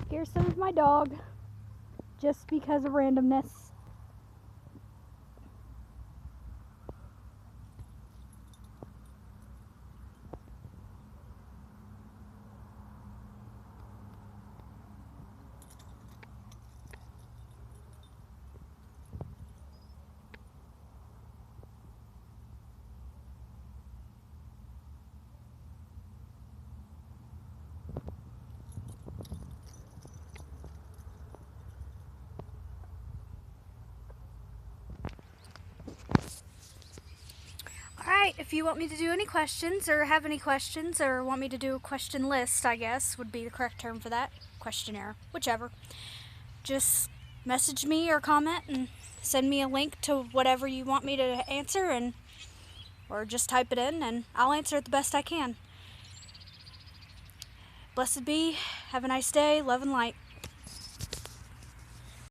Here's some of my dog, just because of randomness. Alright, if you want me to do any questions or have any questions or want me to do a question list, I guess would be the correct term for that. Questionnaire, whichever. Just message me or comment and send me a link to whatever you want me to answer, and or just type it in and I'll answer it the best I can. Blessed be. Have a nice day. Love and light.